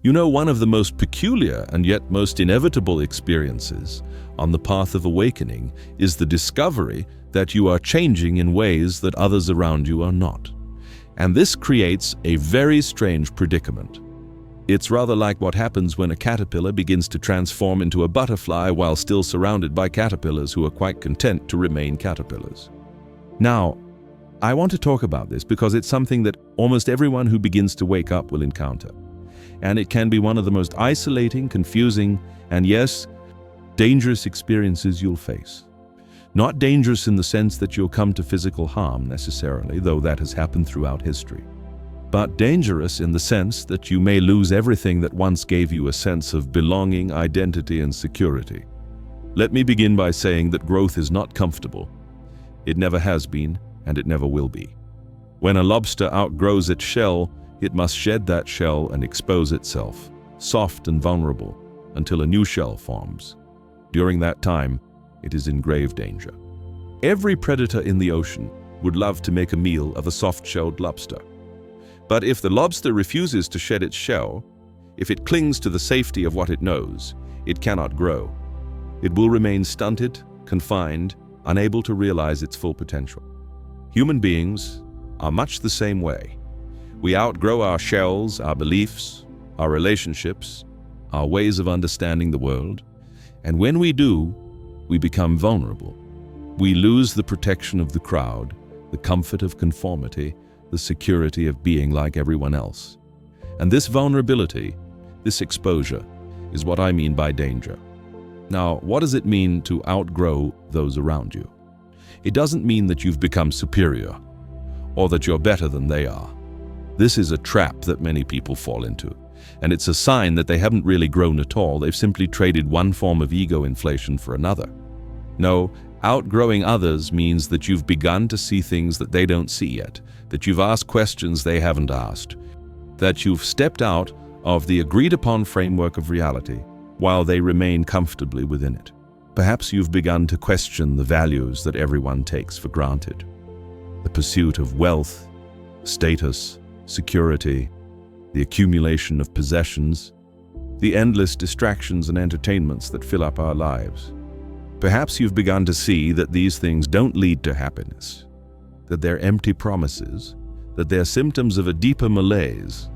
You know, one of the most peculiar and yet most inevitable experiences on the path of awakening is the discovery that you are changing in ways that others around you are not. And this creates a very strange predicament. It's rather like what happens when a caterpillar begins to transform into a butterfly while still surrounded by caterpillars who are quite content to remain caterpillars. Now, I want to talk about this because it's something that almost everyone who begins to wake up will encounter. And it can be one of the most isolating, confusing, and yes, dangerous experiences you'll face. Not dangerous in the sense that you'll come to physical harm necessarily, though that has happened throughout history. But dangerous in the sense that you may lose everything that once gave you a sense of belonging, identity, and security. Let me begin by saying that growth is not comfortable. It never has been, and it never will be. When a lobster outgrows its shell, it must shed that shell and expose itself, soft and vulnerable, until a new shell forms. During that time, it is in grave danger. Every predator in the ocean would love to make a meal of a soft-shelled lobster. But if the lobster refuses to shed its shell, if it clings to the safety of what it knows, it cannot grow. It will remain stunted, confined, unable to realize its full potential. Human beings are much the same way. We outgrow our shells, our beliefs, our relationships, our ways of understanding the world, and when we do, we become vulnerable. We lose the protection of the crowd, the comfort of conformity, the security of being like everyone else. And this vulnerability, this exposure, is what I mean by danger. Now, what does it mean to outgrow those around you? It doesn't mean that you've become superior, or that you're better than they are. This is a trap that many people fall into, and it's a sign that they haven't really grown at all. They've simply traded one form of ego inflation for another. No, outgrowing others means that you've begun to see things that they don't see yet, that you've asked questions they haven't asked, that you've stepped out of the agreed-upon framework of reality while they remain comfortably within it. Perhaps you've begun to question the values that everyone takes for granted. The pursuit of wealth, status, security, the accumulation of possessions, the endless distractions and entertainments that fill up our lives. Perhaps you've begun to see that these things don't lead to happiness, that they're empty promises, that they're symptoms of a deeper malaise,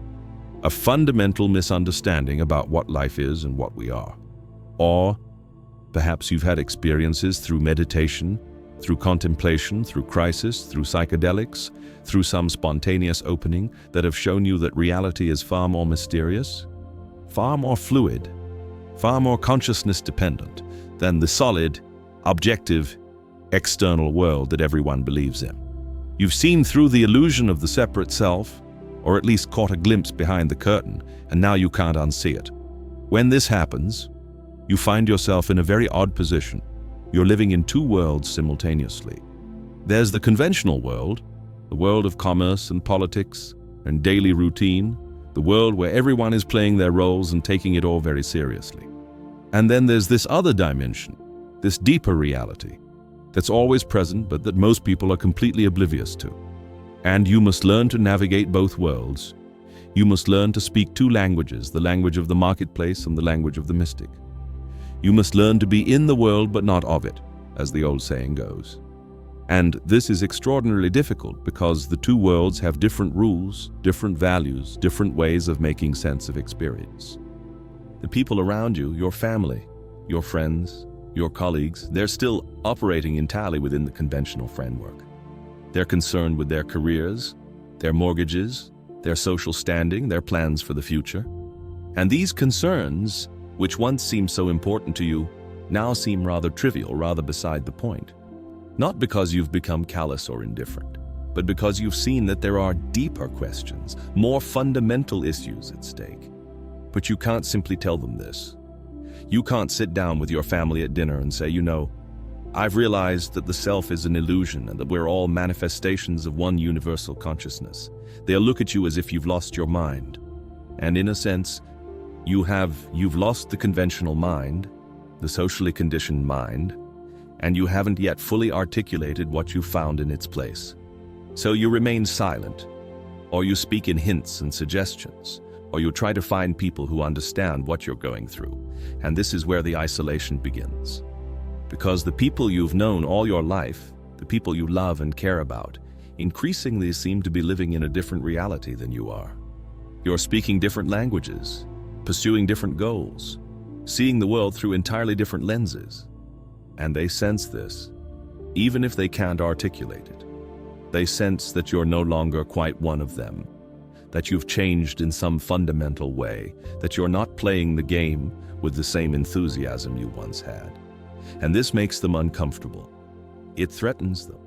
a fundamental misunderstanding about what life is and what we are. Or perhaps you've had experiences through meditation, through contemplation, through crisis, through psychedelics, through some spontaneous opening that have shown you that reality is far more mysterious, far more fluid, far more consciousness dependent than the solid, objective, external world that everyone believes in. You've seen through the illusion of the separate self, or at least caught a glimpse behind the curtain, and now you can't unsee it. When this happens, you find yourself in a very odd position. You're living in two worlds simultaneously. There's the conventional world, the world of commerce and politics and daily routine, the world where everyone is playing their roles and taking it all very seriously. And then there's this other dimension, this deeper reality, that's always present but that most people are completely oblivious to. And you must learn to navigate both worlds. You must learn to speak two languages, the language of the marketplace and the language of the mystic. You must learn to be in the world but not of it, as the old saying goes. And this is extraordinarily difficult because the two worlds have different rules, different values, different ways of making sense of experience. The people around you, your family, your friends, your colleagues, they're still operating entirely within the conventional framework. They're concerned with their careers, their mortgages, their social standing, their plans for the future. And these concerns, which once seemed so important to you, now seem rather trivial, rather beside the point. Not because you've become callous or indifferent, but because you've seen that there are deeper questions, more fundamental issues at stake. But you can't simply tell them this. You can't sit down with your family at dinner and say, I've realized that the self is an illusion and that we're all manifestations of one universal consciousness. They'll look at you as if you've lost your mind. And in a sense, you've lost the conventional mind, the socially conditioned mind, and you haven't yet fully articulated what you found in its place. So you remain silent, or you speak in hints and suggestions, or you try to find people who understand what you're going through. And this is where the isolation begins. Because the people you've known all your life, the people you love and care about, increasingly seem to be living in a different reality than you are. You're speaking different languages, pursuing different goals, seeing the world through entirely different lenses. And they sense this, even if they can't articulate it. They sense that you're no longer quite one of them, that you've changed in some fundamental way, that you're not playing the game with the same enthusiasm you once had. And this makes them uncomfortable. It threatens them.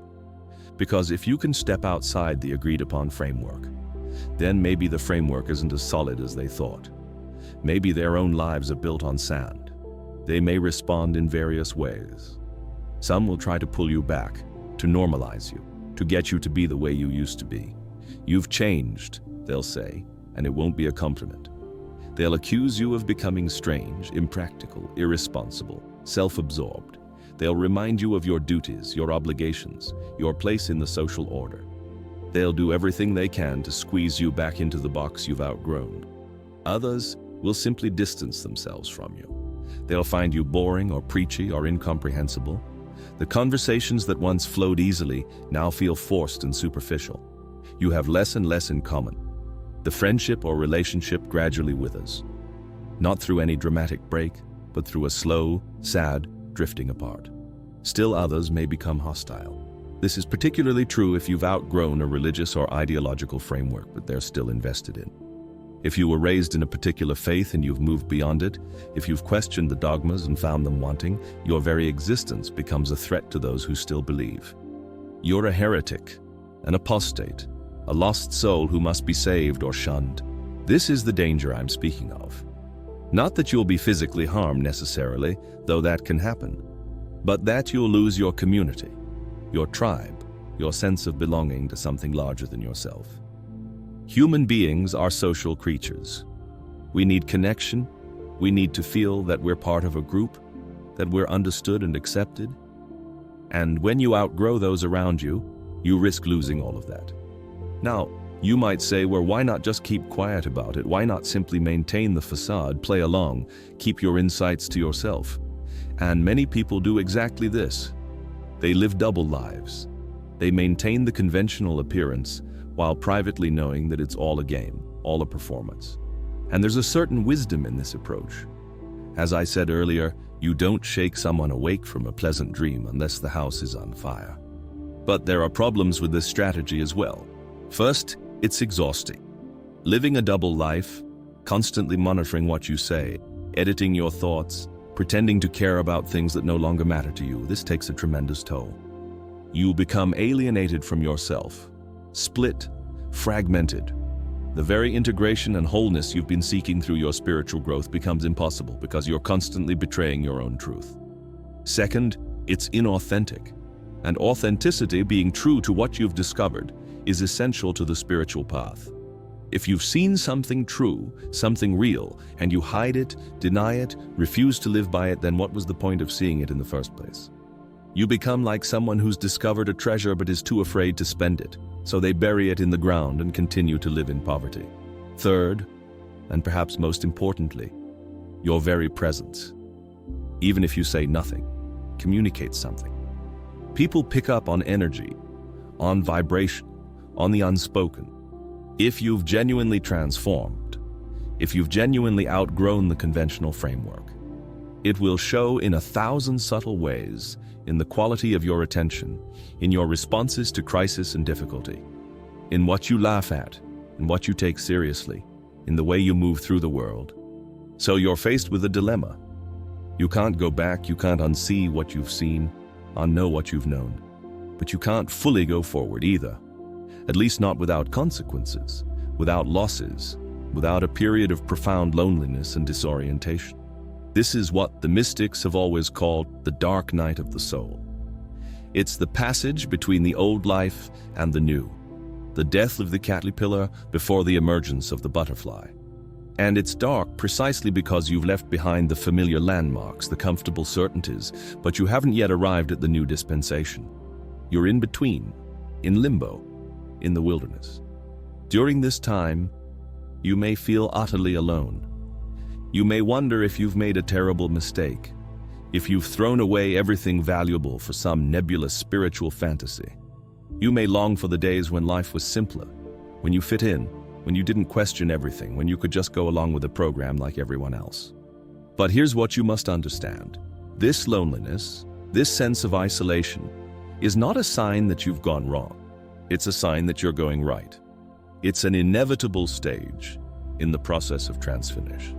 Because if you can step outside the agreed-upon framework, then maybe the framework isn't as solid as they thought. Maybe their own lives are built on sand. They may respond in various ways. Some will try to pull you back, to normalize you, to get you to be the way you used to be. You've changed, they'll say, and it won't be a compliment. They'll accuse you of becoming strange, impractical, irresponsible, self-absorbed. They'll remind you of your duties, your obligations, your place in the social order. They'll do everything they can to squeeze you back into the box you've outgrown. Others will simply distance themselves from you. They'll find you boring or preachy or incomprehensible. The conversations that once flowed easily now feel forced and superficial. You have less and less in common. The friendship or relationship gradually withers. Not through any dramatic break, but through a slow, sad drifting apart. Still others may become hostile. This is particularly true if you've outgrown a religious or ideological framework, but they're still invested in. If you were raised in a particular faith and you've moved beyond it, if you've questioned the dogmas and found them wanting, your very existence becomes a threat to those who still believe. You're a heretic, an apostate, a lost soul who must be saved or shunned. This is the danger I'm speaking of. Not that you'll be physically harmed necessarily, though that can happen, but that you'll lose your community, your tribe, your sense of belonging to something larger than yourself. Human beings are social creatures. We need connection. We need to feel that we're part of a group, that we're understood and accepted. And when you outgrow those around you, you risk losing all of that. Now, you might say, well, why not just keep quiet about it? Why not simply maintain the facade, play along, keep your insights to yourself? And many people do exactly this. They live double lives. They maintain the conventional appearance while privately knowing that it's all a game, all a performance. And there's a certain wisdom in this approach. As I said earlier, you don't shake someone awake from a pleasant dream unless the house is on fire. But there are problems with this strategy as well. First, it's exhausting. Living a double life, constantly monitoring what you say, editing your thoughts, pretending to care about things that no longer matter to you, this takes a tremendous toll. You become alienated from yourself, split, fragmented. The very integration and wholeness you've been seeking through your spiritual growth becomes impossible because you're constantly betraying your own truth. Second, it's inauthentic. And authenticity, being true to what you've discovered, is essential to the spiritual path. If you've seen something true, something real, and you hide it, deny it, refuse to live by it, then what was the point of seeing it in the first place? You become like someone who's discovered a treasure but is too afraid to spend it, so they bury it in the ground and continue to live in poverty. Third, and perhaps most importantly, your very presence. Even if you say nothing, communicates something. People pick up on energy, on vibration, on the unspoken. If you've genuinely transformed, if you've genuinely outgrown the conventional framework, it will show in 1,000 subtle ways in the quality of your attention, in your responses to crisis and difficulty, in what you laugh at, in what you take seriously, in the way you move through the world. So you're faced with a dilemma. You can't go back, you can't unsee what you've seen, unknow what you've known, but you can't fully go forward either. At least not without consequences, without losses, without a period of profound loneliness and disorientation. This is what the mystics have always called the dark night of the soul. It's the passage between the old life and the new, the death of the caterpillar before the emergence of the butterfly. And it's dark precisely because you've left behind the familiar landmarks, the comfortable certainties, but you haven't yet arrived at the new dispensation. You're in between, in limbo, in the wilderness. During this time, You may feel utterly alone. You may wonder if you've made a terrible mistake, if you've thrown away everything valuable for some nebulous spiritual fantasy. You may long for the days when life was simpler, when you fit in, when you didn't question everything, when you could just go along with the program like everyone else. But here's what you must understand. This loneliness, this sense of isolation, is not a sign that you've gone wrong. It's a sign that you're going right. It's an inevitable stage in the process of transformation.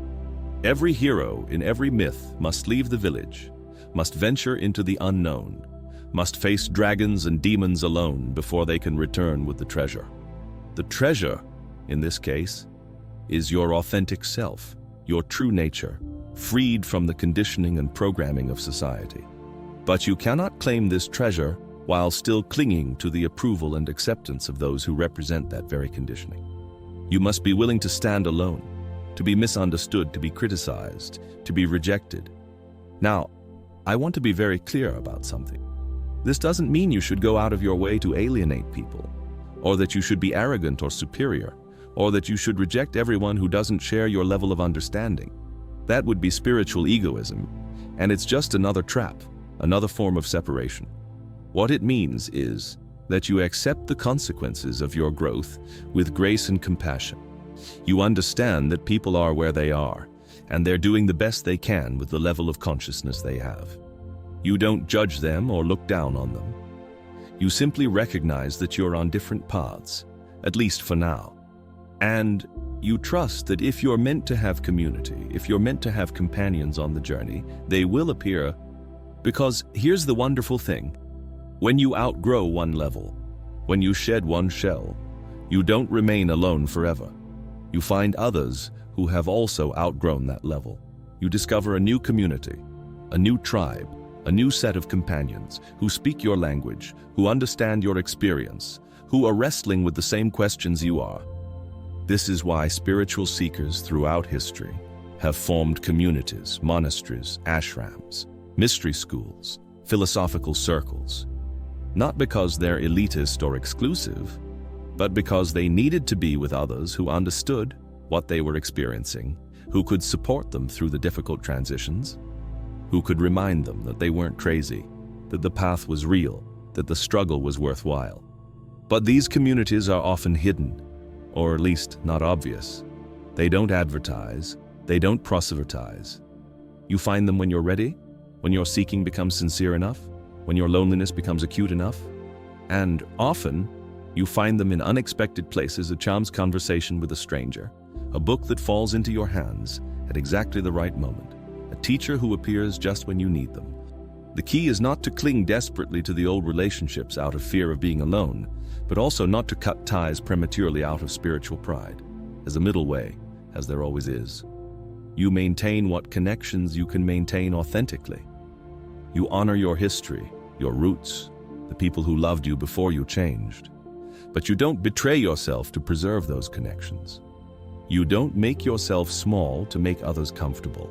Every hero in every myth must leave the village, must venture into the unknown, must face dragons and demons alone before they can return with the treasure. The treasure, in this case, is your authentic self, your true nature, freed from the conditioning and programming of society. But you cannot claim this treasure while still clinging to the approval and acceptance of those who represent that very conditioning. You must be willing to stand alone, to be misunderstood, to be criticized, to be rejected. Now, I want to be very clear about something. This doesn't mean you should go out of your way to alienate people, or that you should be arrogant or superior, or that you should reject everyone who doesn't share your level of understanding. That would be spiritual egoism, and it's just another trap, another form of separation. What it means is that you accept the consequences of your growth with grace and compassion. You understand that people are where they are, and they're doing the best they can with the level of consciousness they have. You don't judge them or look down on them. You simply recognize that you're on different paths, at least for now. And you trust that if you're meant to have community, if you're meant to have companions on the journey, they will appear. Because here's the wonderful thing. When you outgrow one level, when you shed one shell, you don't remain alone forever. You find others who have also outgrown that level. You discover a new community, a new tribe, a new set of companions who speak your language, who understand your experience, who are wrestling with the same questions you are. This is why spiritual seekers throughout history have formed communities, monasteries, ashrams, mystery schools, philosophical circles. Not because they're elitist or exclusive, but because they needed to be with others who understood what they were experiencing, who could support them through the difficult transitions, who could remind them that they weren't crazy, that the path was real, that the struggle was worthwhile. But these communities are often hidden, or at least not obvious. They don't advertise, they don't proselytize. You find them when you're ready, when your seeking becomes sincere enough, when your loneliness becomes acute enough, and often you find them in unexpected places: a chance conversation with a stranger, a book that falls into your hands at exactly the right moment, a teacher who appears just when you need them. The key is not to cling desperately to the old relationships out of fear of being alone, but also not to cut ties prematurely out of spiritual pride. As a middle way, as there always is, you maintain what connections you can maintain authentically. You honor your history, your roots, the people who loved you before you changed. But you don't betray yourself to preserve those connections. You don't make yourself small to make others comfortable.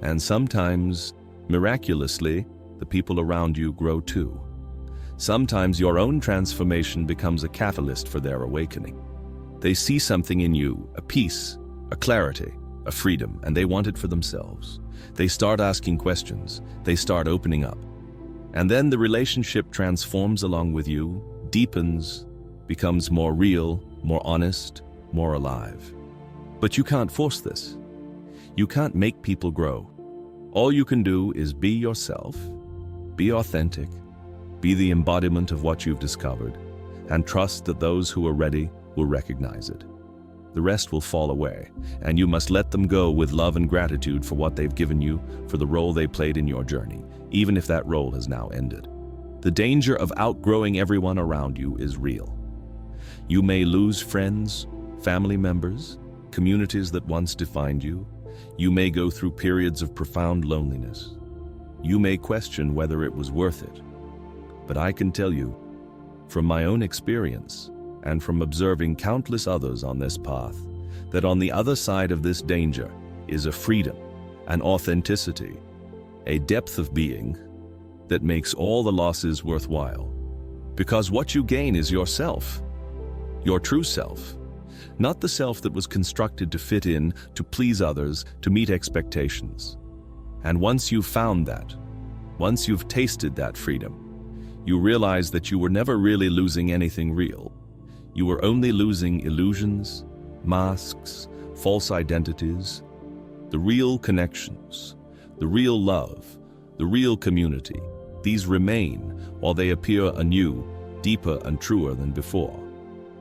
And sometimes, miraculously, the people around you grow too. Sometimes your own transformation becomes a catalyst for their awakening. They see something in you, a peace, a clarity, a freedom, and they want it for themselves. They start asking questions, they start opening up. And then the relationship transforms along with you, deepens, becomes more real, more honest, more alive. But you can't force this. You can't make people grow. All you can do is be yourself, be authentic, be the embodiment of what you've discovered, and trust that those who are ready will recognize it. The rest will fall away, and you must let them go with love and gratitude for what they've given you, for the role they played in your journey, even if that role has now ended. The danger of outgrowing everyone around you is real. You may lose friends, family members, communities that once defined you. You may go through periods of profound loneliness. You may question whether it was worth it. But I can tell you, from my own experience, and from observing countless others on this path, that on the other side of this danger is a freedom, an authenticity, a depth of being that makes all the losses worthwhile. Because what you gain is yourself, your true self. not the self that was constructed to fit in, to please others, to meet expectations. And once you've found that, once you've tasted that freedom, you realize that you were never really losing anything real. You were only losing illusions, masks, false identities. The real connections, the real love, the real community, these remain while they appear anew, deeper and truer than before.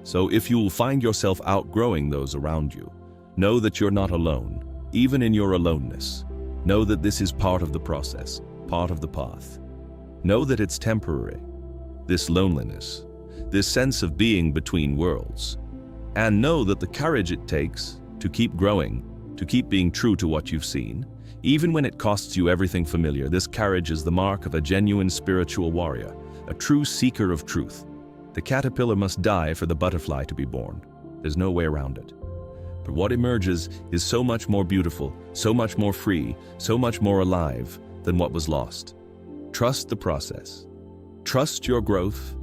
So if you will find yourself outgrowing those around you, know that you're not alone, even in your aloneness. Know that this is part of the process, part of the path. Know that it's temporary, this loneliness, this sense of being between worlds. And know that the courage it takes to keep growing, to keep being true to what you've seen, even when it costs you everything familiar, this courage is the mark of a genuine spiritual warrior, a true seeker of truth. The caterpillar must die for the butterfly to be born. There's no way around it. But what emerges is so much more beautiful, so much more free, so much more alive than what was lost. Trust the process. Trust your growth,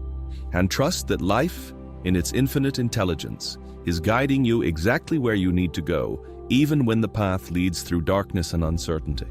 and trust that life, in its infinite intelligence, is guiding you exactly where you need to go, even when the path leads through darkness and uncertainty.